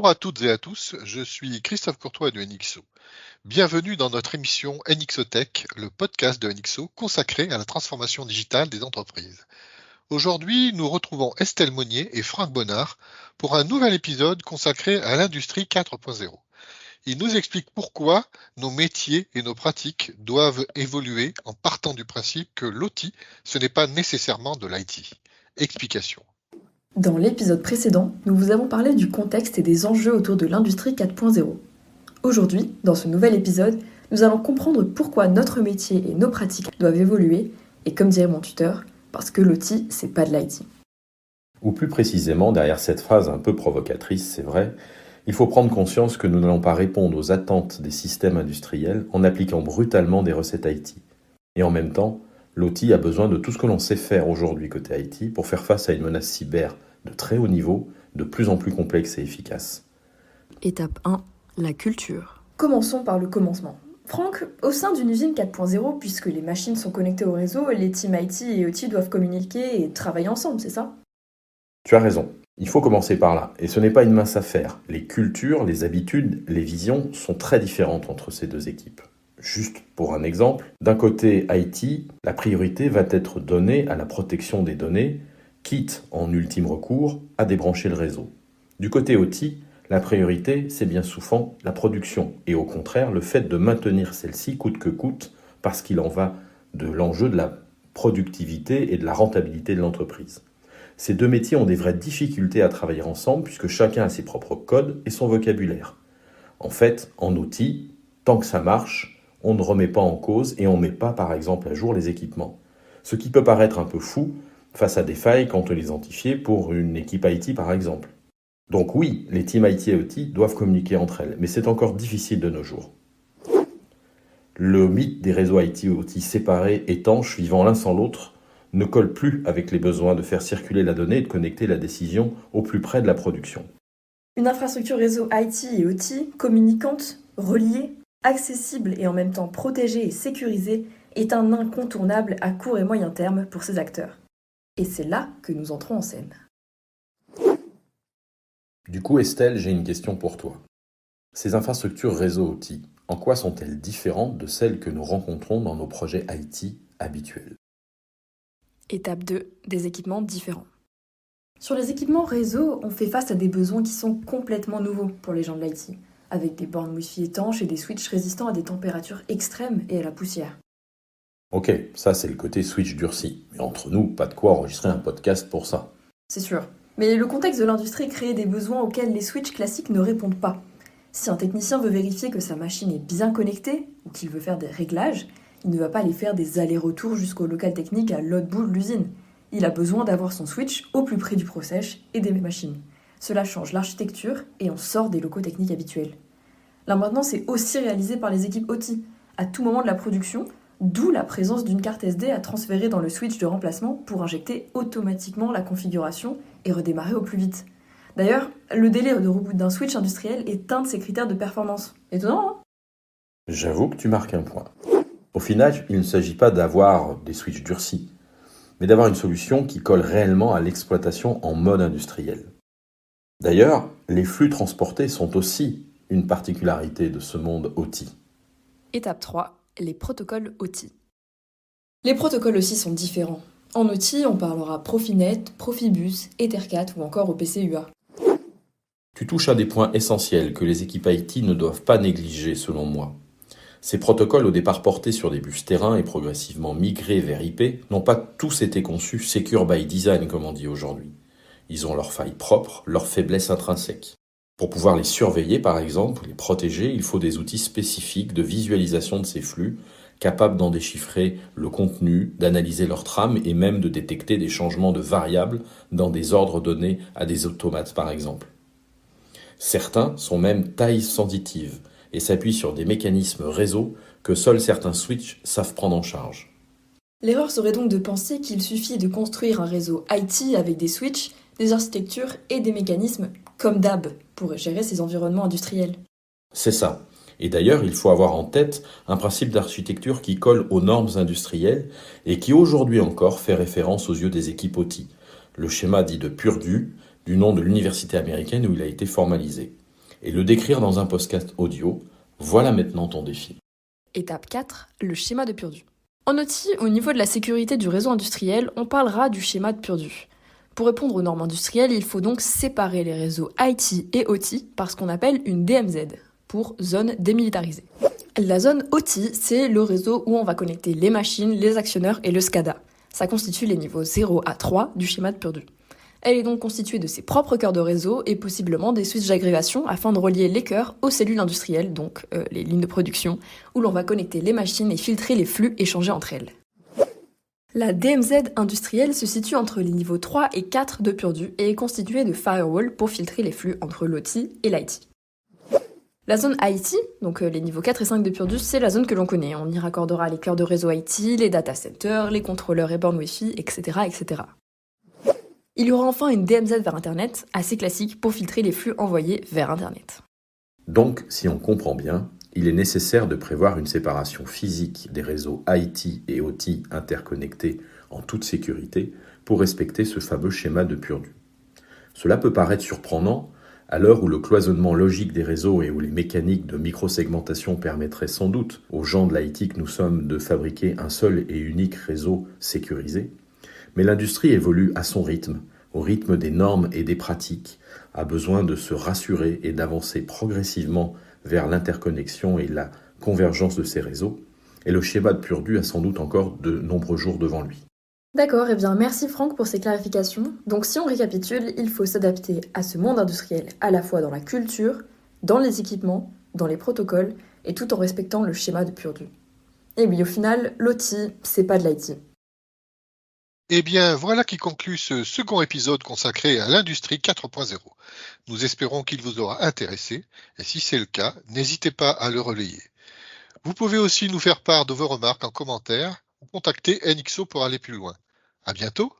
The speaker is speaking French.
Bonjour à toutes et à tous, je suis Christophe Courtois de NXO. Bienvenue dans notre émission NXOTech, le podcast de NXO consacré à la transformation digitale des entreprises. Aujourd'hui, nous retrouvons Estelle Monnier et Franck Bonnard pour un nouvel épisode consacré à l'industrie 4.0. Ils nous expliquent pourquoi nos métiers et nos pratiques doivent évoluer en partant du principe que l'OT, ce n'est pas nécessairement de l'IT. Explication. Dans l'épisode précédent, nous vous avons parlé du contexte et des enjeux autour de l'industrie 4.0. Aujourd'hui, dans ce nouvel épisode, nous allons comprendre pourquoi notre métier et nos pratiques doivent évoluer, et comme dirait mon tuteur, parce que l'OT, c'est pas de l'IT. Ou plus précisément, derrière cette phrase un peu provocatrice, c'est vrai, il faut prendre conscience que nous n'allons pas répondre aux attentes des systèmes industriels en appliquant brutalement des recettes IT. Et en même temps, l'OT a besoin de tout ce que l'on sait faire aujourd'hui côté IT pour faire face à une menace cyber de très haut niveau, de plus en plus complexe et efficace. Étape 1, la culture. Commençons par le commencement. Franck, au sein d'une usine 4.0, puisque les machines sont connectées au réseau, les teams IT et OT doivent communiquer et travailler ensemble, c'est ça ? Tu as raison, il faut commencer par là. Et ce n'est pas une mince affaire. Les cultures, les habitudes, les visions sont très différentes entre ces deux équipes. Juste pour un exemple, d'un côté IT, la priorité va être donnée à la protection des données, quitte en ultime recours à débrancher le réseau. Du côté OT, la priorité, c'est bien souvent la production, et au contraire, le fait de maintenir celle-ci coûte que coûte, parce qu'il en va de l'enjeu de la productivité et de la rentabilité de l'entreprise. Ces deux métiers ont des vraies difficultés à travailler ensemble, puisque chacun a ses propres codes et son vocabulaire. En fait, en outil, tant que ça marche, on ne remet pas en cause et on ne met pas, par exemple, à jour les équipements. Ce qui peut paraître un peu fou face à des failles quand on les identifie pour une équipe IT, par exemple. Donc oui, les teams IT et OT doivent communiquer entre elles, mais c'est encore difficile de nos jours. Le mythe des réseaux IT et OT séparés, étanches, vivant l'un sans l'autre, ne colle plus avec les besoins de faire circuler la donnée et de connecter la décision au plus près de la production. Une infrastructure réseau IT et OT, communicante, reliée, accessible et en même temps protégée et sécurisée, est un incontournable à court et moyen terme pour ces acteurs. Et c'est là que nous entrons en scène. Du coup, Estelle, j'ai une question pour toi. Ces infrastructures réseau OT, en quoi sont-elles différentes de celles que nous rencontrons dans nos projets IT habituels ? Étape 2, des équipements différents. Sur les équipements réseau, on fait face à des besoins qui sont complètement nouveaux pour les gens de l'IT, avec des bornes Wi-Fi étanches et des switches résistants à des températures extrêmes et à la poussière. Ok, ça c'est le côté switch durci. Mais entre nous, pas de quoi enregistrer un podcast pour ça. C'est sûr. Mais le contexte de l'industrie crée des besoins auxquels les switches classiques ne répondent pas. Si un technicien veut vérifier que sa machine est bien connectée, ou qu'il veut faire des réglages, il ne va pas aller faire des allers-retours jusqu'au local technique à l'autre bout de l'usine. Il a besoin d'avoir son switch au plus près du process et des machines. Cela change l'architecture et on sort des locaux techniques habituels. La maintenance est aussi réalisée par les équipes OT, à tout moment de la production, d'où la présence d'une carte SD à transférer dans le switch de remplacement pour injecter automatiquement la configuration et redémarrer au plus vite. D'ailleurs, le délai de reboot d'un switch industriel est un de ses critères de performance. Étonnant, hein ? J'avoue que tu marques un point. Au final, il ne s'agit pas d'avoir des switches durcis, mais d'avoir une solution qui colle réellement à l'exploitation en mode industriel. D'ailleurs, les flux transportés sont aussi une particularité de ce monde OT. Étape 3, les protocoles OT. Les protocoles aussi sont différents. En OT, on parlera Profinet, Profibus, Ethercat ou encore OPC UA. Tu touches à des points essentiels que les équipes IT ne doivent pas négliger selon moi. Ces protocoles, au départ portés sur des bus terrain et progressivement migrés vers IP, n'ont pas tous été conçus secure by design, comme on dit aujourd'hui. Ils ont leurs failles propres, leurs faiblesses intrinsèques. Pour pouvoir les surveiller, par exemple, les protéger, il faut des outils spécifiques de visualisation de ces flux, capables d'en déchiffrer le contenu, d'analyser leur trame et même de détecter des changements de variables dans des ordres donnés à des automates, par exemple. Certains sont même taille sensitive et s'appuient sur des mécanismes réseau que seuls certains switches savent prendre en charge. L'erreur serait donc de penser qu'il suffit de construire un réseau IT avec des switches, des architectures et des mécanismes comme d'hab pour gérer ces environnements industriels. C'est ça. Et d'ailleurs, il faut avoir en tête un principe d'architecture qui colle aux normes industrielles et qui aujourd'hui encore fait référence aux yeux des équipes OT. Le schéma dit de Purdue, du nom de l'université américaine où il a été formalisé. et le décrire dans un podcast audio. Voilà maintenant ton défi. Étape 4, le schéma de Purdue. En OT, au niveau de la sécurité du réseau industriel, on parlera du schéma de Purdue. Pour répondre aux normes industrielles, il faut donc séparer les réseaux IT et OT par ce qu'on appelle une DMZ, pour zone démilitarisée. La zone OT, c'est le réseau où on va connecter les machines, les actionneurs et le SCADA. Ça constitue les niveaux 0 à 3 du schéma de Purdue. Elle est donc constituée de ses propres cœurs de réseau et possiblement des switches d'agrégation afin de relier les cœurs aux cellules industrielles, donc les lignes de production, où l'on va connecter les machines et filtrer les flux échangés entre elles. La DMZ industrielle se situe entre les niveaux 3 et 4 de Purdue et est constituée de firewalls pour filtrer les flux entre l'OT et l'IT. La zone IT, donc les niveaux 4 et 5 de Purdue, c'est la zone que l'on connaît. On y raccordera les cœurs de réseau IT, les data centers, les contrôleurs et bornes Wi-Fi, etc., etc. Il y aura enfin une DMZ vers Internet, assez classique pour filtrer les flux envoyés vers Internet. Donc, si on comprend bien, il est nécessaire de prévoir une séparation physique des réseaux IT et OT interconnectés en toute sécurité pour respecter ce fameux schéma de Purdue. Cela peut paraître surprenant à l'heure où le cloisonnement logique des réseaux et où les mécaniques de microsegmentation permettraient sans doute aux gens de l'IT que nous sommes de fabriquer un seul et unique réseau sécurisé. Mais l'industrie évolue à son rythme, au rythme des normes et des pratiques, a besoin de se rassurer et d'avancer progressivement vers l'interconnexion et la convergence de ces réseaux. Et le schéma de Purdue a sans doute encore de nombreux jours devant lui. D'accord, eh bien merci Franck pour ces clarifications. Donc si on récapitule, il faut s'adapter à ce monde industriel à la fois dans la culture, dans les équipements, dans les protocoles, et tout en respectant le schéma de Purdue. Et oui, au final, l'OT, c'est pas de l'IT. Eh bien, voilà qui conclut ce second épisode consacré à l'industrie 4.0. Nous espérons qu'il vous aura intéressé, et si c'est le cas, n'hésitez pas à le relayer. Vous pouvez aussi nous faire part de vos remarques en commentaire ou contacter NXO pour aller plus loin. À bientôt!